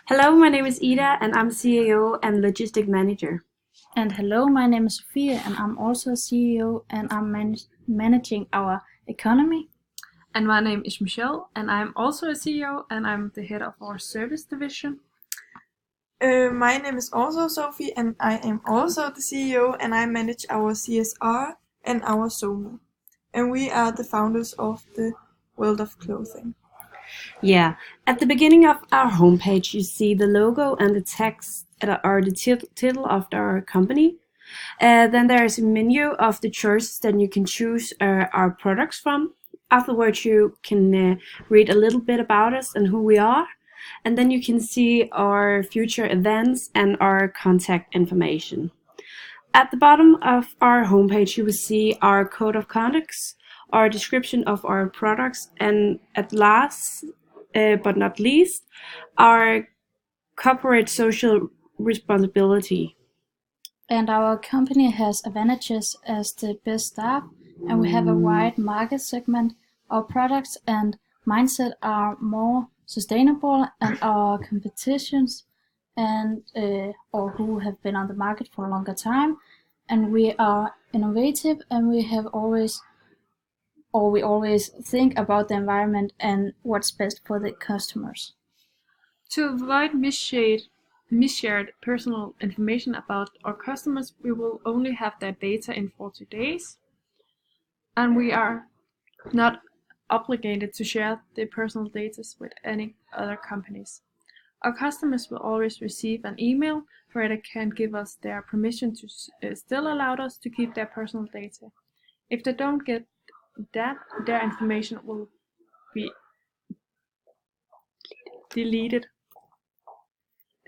Hello, my name is Ida and I'm CEO and Logistic Manager. And hello, my name is Sophia and I'm also CEO and I'm managing our economy. And my name is Michelle, and I'm also a CEO, and I'm the head of our service division. My name is also Sophie, and I am also the CEO, and I manage our CSR and our SOMO. And we are the founders of the World of Clothing. Yeah, at the beginning of our homepage, you see the logo and the text or the title of our company. Then there is a menu of the choices that you can choose our products from. Afterwards, you can read a little bit about us and who we are. And then you can see our future events and our contact information. At the bottom of our homepage, you will see our code of conduct, our description of our products, and at last, but not least, our corporate social responsibility. And our company has advantages as the best staff, and we have a wide market segment. Our products and mindset are more sustainable than our competitions and or who have been on the market for a longer time. And we are innovative, and we always think about the environment and what's best for the customers. To avoid misshared personal information about our customers, we will only have their data in 40 days, and we are not obligated to share their personal data with any other companies. Our customers will always receive an email where they can give us their permission to still allow us to keep their personal data. If they don't get that, their information will be deleted.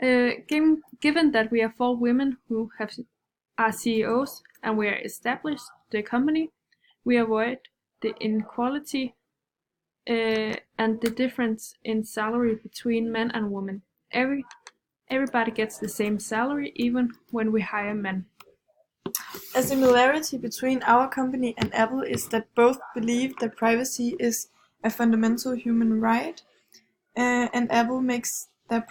Given that we are 4 women who are CEOs and we are established the company, we avoid the inequality and the difference in salary between men and women. Everybody gets the same salary, even when we hire men. A similarity between our company and Apple is that both believe that privacy is a fundamental human right, and Apple makes their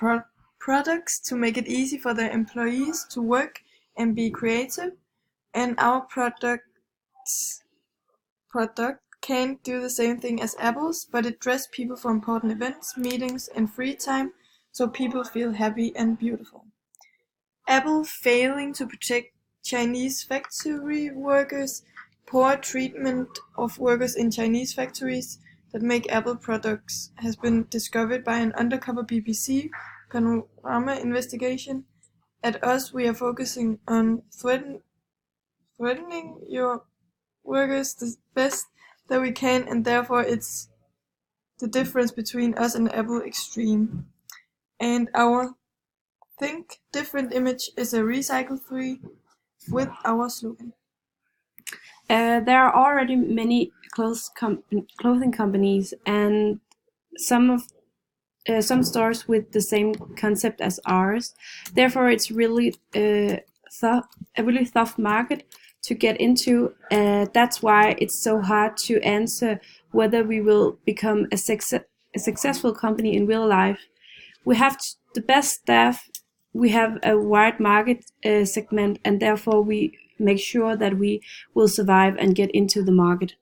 products to make it easy for their employees to work and be creative, and our product can't do the same thing as Apple's, but it dress people for important events, meetings, and free time, so people feel happy and beautiful. Apple failing to protect Chinese factory workers, poor treatment of workers in Chinese factories that make Apple products has been discovered by an undercover BBC Panorama investigation. At us, we are focusing on threatening your workers the best that we can, and therefore it's the difference between us and Apple extreme. And our Think Different image is a recycle free with our slogan. There are already many clothing companies and some stores with the same concept as ours. Therefore, it's really a really tough market to get into. That's why it's so hard to answer whether we will become a successful company in real life. We have the best staff, we have a wide market segment, and therefore we make sure that we will survive and get into the market.